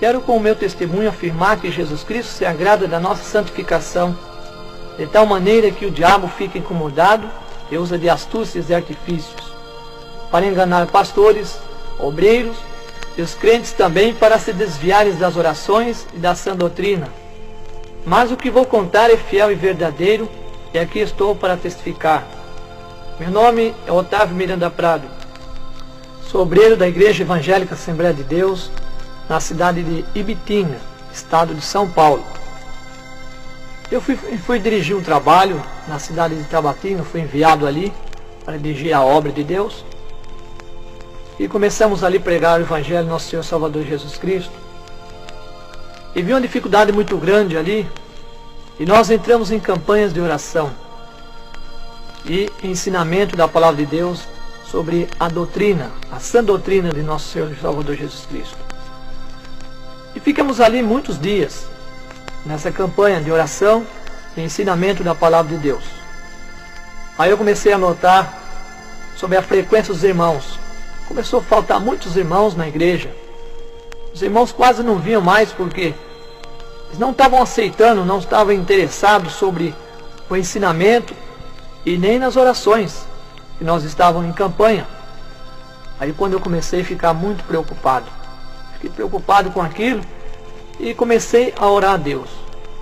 Quero com o meu testemunho afirmar que Jesus Cristo se agrada da nossa santificação, de tal maneira que o diabo fica incomodado e usa de astúcias e artifícios para enganar pastores, obreiros e os crentes também para se desviarem das orações e da sã doutrina. Mas o que vou contar é fiel e verdadeiro, e aqui estou para testificar. Meu nome é Otávio Miranda Prado. Sou obreiro da Igreja Evangélica Assembleia de Deus, na cidade de Ibitinga, estado de São Paulo. Eu fui dirigir um trabalho na cidade de Tabatinga, fui enviado ali para dirigir a obra de Deus. E começamos ali a pregar o Evangelho do nosso Senhor Salvador Jesus Cristo. E vi uma dificuldade muito grande ali, e nós entramos em campanhas de oração e ensinamento da Palavra de Deus sobre a doutrina, a sã doutrina de nosso Senhor Salvador Jesus Cristo. E ficamos ali muitos dias, nessa campanha de oração e ensinamento da Palavra de Deus. Aí eu comecei a notar sobre a frequência dos irmãos. Começou a faltar muitos irmãos na igreja. Os irmãos quase não vinham mais porque eles não estavam aceitando, não estavam interessados sobre o ensinamento e nem nas orações, que nós estávamos em campanha. Aí quando eu comecei a ficar muito preocupado, fiquei preocupado com aquilo e comecei a orar a Deus,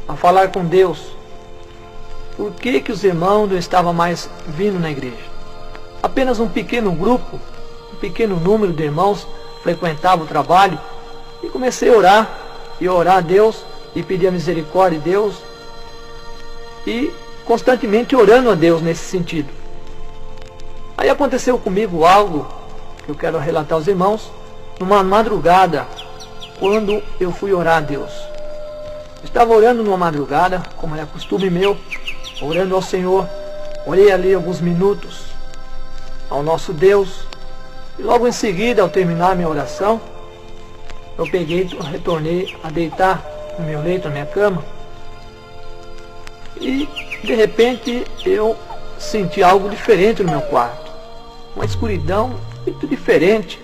a falar com Deus. Por que os irmãos não estavam mais vindo na igreja? Apenas um pequeno grupo, um pequeno número de irmãos frequentava o trabalho, e comecei a orar a Deus e pedir a misericórdia de Deus e constantemente orando a Deus nesse sentido. Aí aconteceu comigo algo que eu quero relatar aos irmãos numa madrugada, quando eu fui orar a Deus. Estava orando numa madrugada, como é costume meu, orando ao Senhor. Orei ali alguns minutos ao nosso Deus. E logo em seguida, ao terminar minha oração, eu retornei a deitar no meu leito, na minha cama. E de repente eu senti algo diferente no meu quarto. Uma escuridão muito diferente.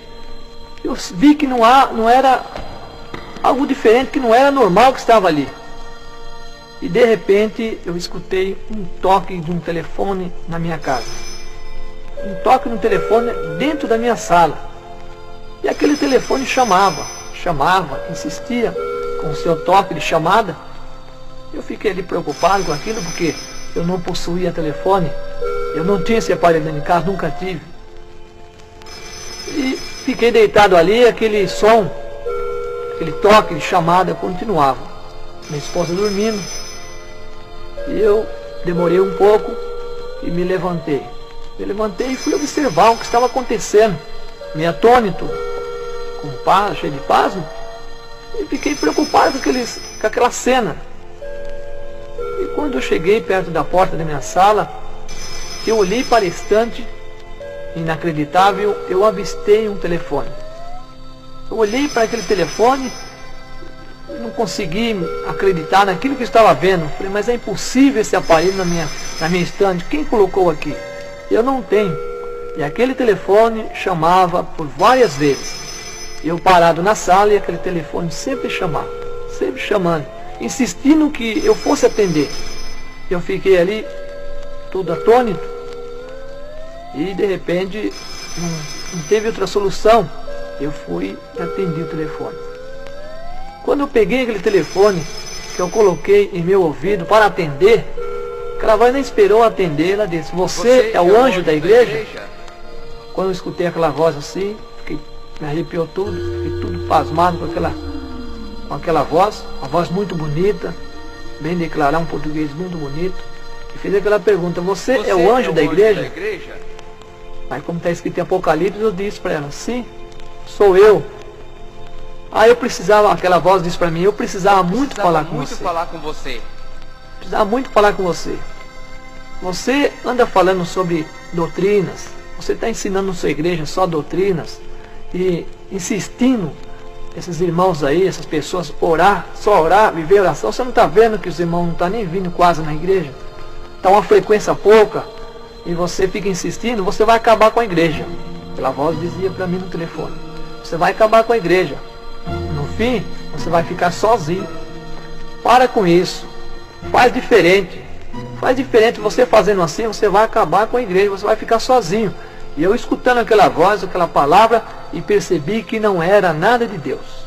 Eu vi que não era algo diferente, que não era normal que estava ali. E de repente eu escutei um toque de um telefone na minha casa. Um toque no telefone dentro da minha sala. E aquele telefone chamava, insistia com o seu toque de chamada. Eu fiquei ali preocupado com aquilo, porque eu não possuía telefone. Eu não tinha esse aparelho dentro de casa, nunca tive. E fiquei deitado ali, aquele som, aquele toque de chamada continuava. Minha esposa dormindo. E eu demorei um pouco e me levantei. Me levantei e fui observar o que estava acontecendo. Meio atônito, cheio de pasmo. E fiquei preocupado com aquela cena. E quando eu cheguei perto da porta da minha sala, eu olhei para a estante, inacreditável, eu avistei um telefone. Eu olhei para aquele telefone, não consegui acreditar naquilo que eu estava vendo. Falei, mas é impossível esse aparelho na minha estante. Quem colocou aqui? Eu não tenho. E aquele telefone chamava por várias vezes. Eu parado na sala e aquele telefone sempre chamava, sempre chamando, insistindo que eu fosse atender. Eu fiquei ali, todo atônito, e de repente não teve outra solução. Eu fui e atendi o telefone. Quando eu peguei aquele telefone, que eu coloquei em meu ouvido para atender, aquela voz nem esperou atender, ela disse, você é o anjo da igreja? Quando eu escutei aquela voz assim, me arrepiou tudo, fiquei tudo pasmado com aquela voz, uma voz muito bonita, bem declarar, um português muito bonito, e fez aquela pergunta, você é o anjo da igreja? Aí como está escrito em Apocalipse, eu disse para ela, sim, sou eu. Aí eu precisava, aquela voz disse para mim, eu precisava muito falar com você. Precisava muito falar com você. Você anda falando sobre doutrinas, você está ensinando na sua igreja só doutrinas, e insistindo, esses irmãos aí, essas pessoas, só orar, viver oração. Você não está vendo que os irmãos não estão nem vindo quase na igreja? Está uma frequência pouca, e você fica insistindo, você vai acabar com a igreja. Aquela voz dizia para mim no telefone, você vai acabar com a igreja. No fim, você vai ficar sozinho. Para com isso. Faz diferente. Faz diferente. Você fazendo assim, você vai acabar com a igreja. Você vai ficar sozinho. E eu escutando aquela voz, aquela palavra, e percebi que não era nada de Deus.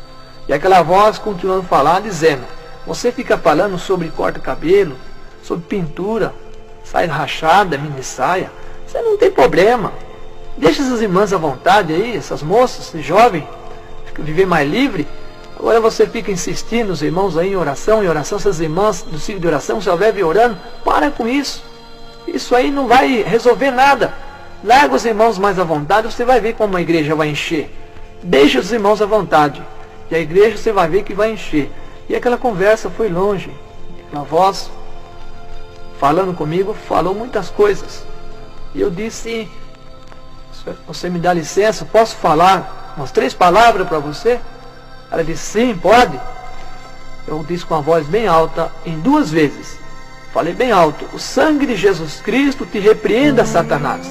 E aquela voz continuando a falar, dizendo: você fica falando sobre corta-cabelo, sobre pintura, saia rachada, mini saia. Você não tem problema. Deixa essas irmãs à vontade aí, essas moças, esse jovem, viver mais livre. Agora você fica insistindo, os irmãos aí em oração, essas irmãs do ciclo de oração, se houver orando, para com isso. Isso aí não vai resolver nada. Larga os irmãos mais à vontade, você vai ver como a igreja vai encher. Deixa os irmãos à vontade. E a igreja você vai ver que vai encher. E aquela conversa foi longe. A voz, falando comigo, falou muitas coisas. E eu disse: você me dá licença, posso falar umas 3 palavras para você? Ela disse: sim, pode. Eu disse com a voz bem alta, em 2 vezes. Falei bem alto: o sangue de Jesus Cristo te repreenda, Satanás.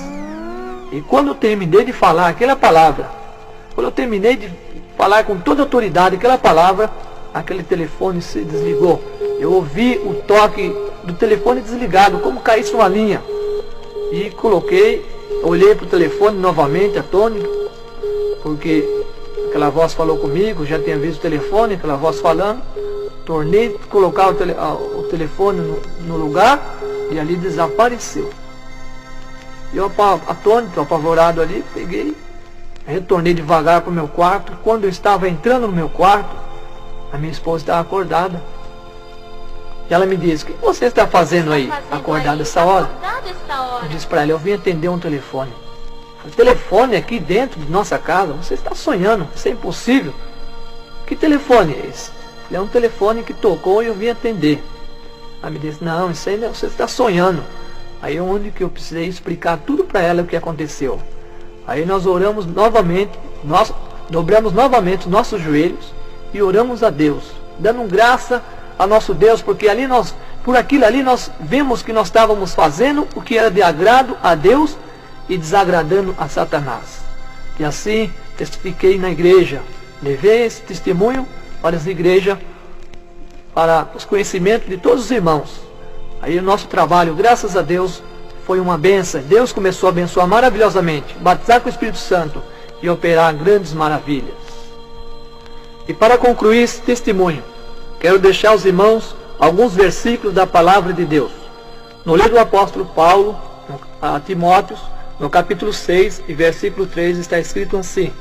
E quando eu terminei de falar aquela palavra, quando eu terminei de falar com toda a autoridade aquela palavra, aquele telefone se desligou. Eu ouvi o toque do telefone desligado, como caísse uma linha. E olhei para o telefone novamente, atônito, porque aquela voz falou comigo, já tinha visto o telefone, aquela voz falando. Tornei a colocar o telefone no lugar e ali desapareceu. Eu, atônito, apavorado ali, peguei, retornei devagar para o meu quarto. Quando eu estava entrando no meu quarto, a minha esposa estava acordada. E ela me disse: o que você está fazendo aí, acordada essa hora? Eu disse para ela: eu vim atender um telefone. O telefone aqui dentro de nossa casa, você está sonhando, isso é impossível. Que telefone é esse? É um telefone que tocou e eu vim atender. Ela me disse: não, isso aí você está sonhando. Aí onde que eu precisei explicar tudo para ela o que aconteceu. Aí nós oramos novamente, nós dobramos novamente os nossos joelhos e oramos a Deus, dando graça a nosso Deus, porque ali por aquilo ali nós vimos que nós estávamos fazendo o que era de agrado a Deus e desagradando a Satanás. E assim testifiquei na igreja, levei esse testemunho para as igrejas, para os conhecimentos de todos os irmãos. Aí o nosso trabalho, graças a Deus, foi uma bênção. Deus começou a abençoar maravilhosamente, batizar com o Espírito Santo e operar grandes maravilhas. E para concluir esse testemunho, quero deixar aos irmãos alguns versículos da palavra de Deus. No livro do apóstolo Paulo, a Timóteo, no capítulo 6 e versículo 3, está escrito assim: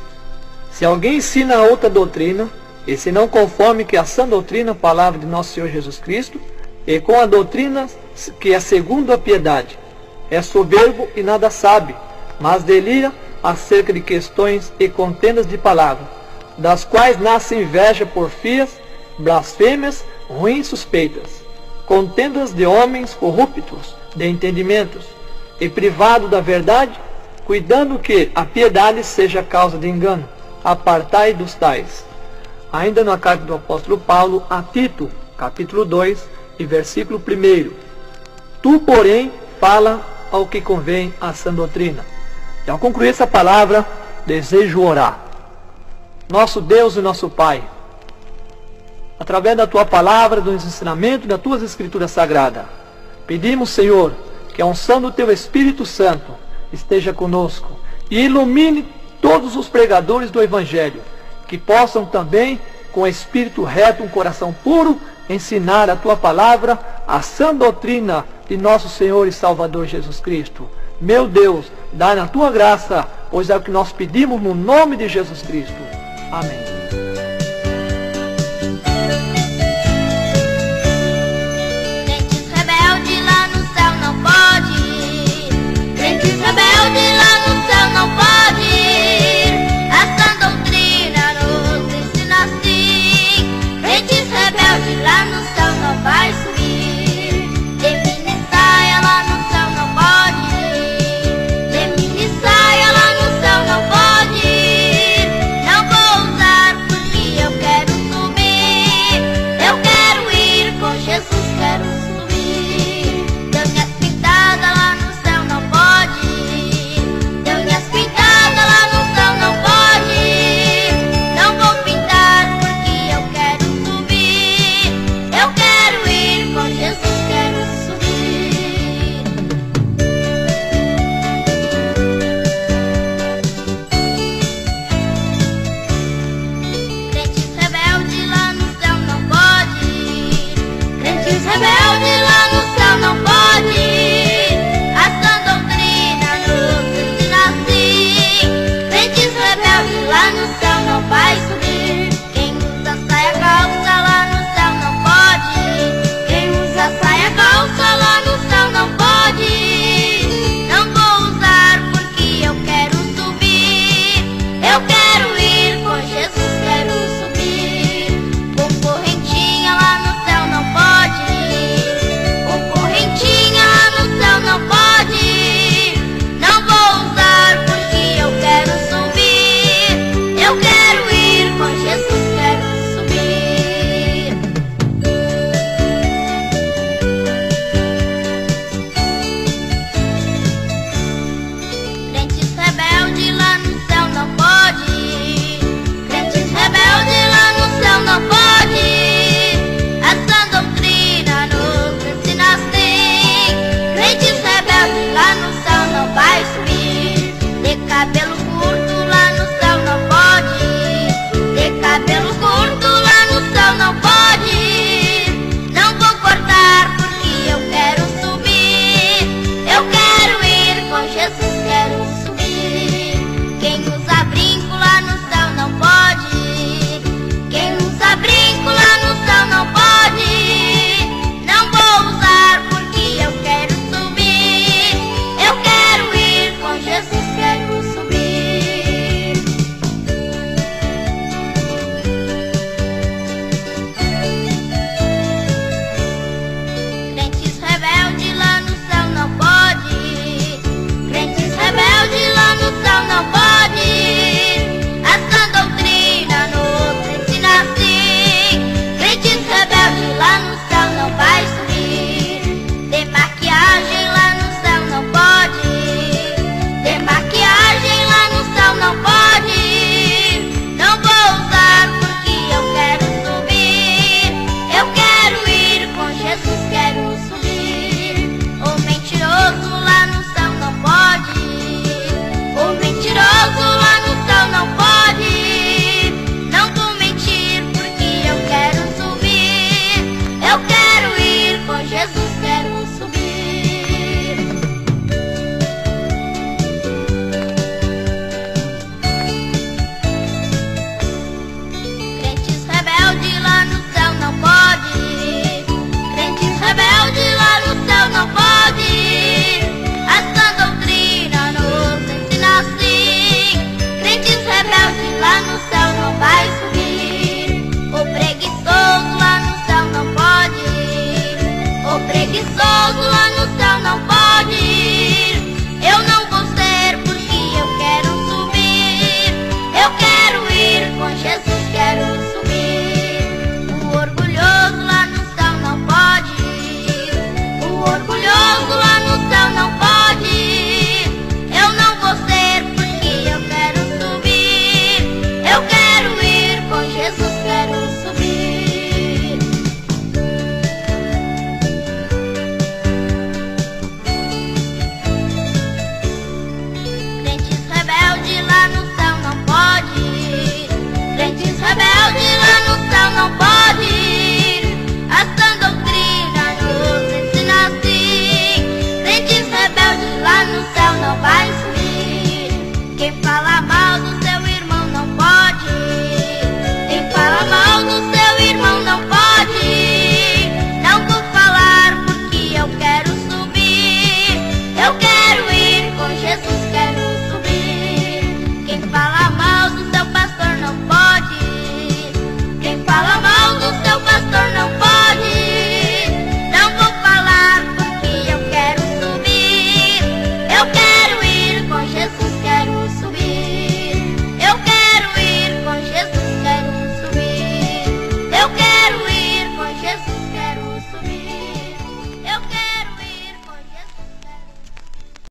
se alguém ensina outra doutrina, e se não conforme que a sã doutrina, a palavra de nosso Senhor Jesus Cristo, e com a doutrina que é segundo a piedade, é soberbo e nada sabe, mas delira acerca de questões e contendas de palavra, das quais nasce inveja, porfias, blasfêmias, ruins suspeitas, contendas de homens corruptos de entendimentos, e privado da verdade, cuidando que a piedade seja causa de engano. Apartai dos tais. Ainda na carta do apóstolo Paulo a Tito, capítulo 2 e versículo 1: tu, porém, fala ao que convém à sã doutrina. E ao concluir essa palavra, desejo orar. Nosso Deus e nosso Pai, através da Tua palavra, dos ensinamentos das Tuas Escrituras Sagradas, pedimos, Senhor, que a unção do Teu Espírito Santo esteja conosco e ilumine todos os pregadores do Evangelho, que possam também, com espírito reto, um coração puro, ensinar a Tua palavra, a sã doutrina de nosso Senhor e Salvador Jesus Cristo. Meu Deus, dá na Tua graça, pois é o que nós pedimos no nome de Jesus Cristo. Amém.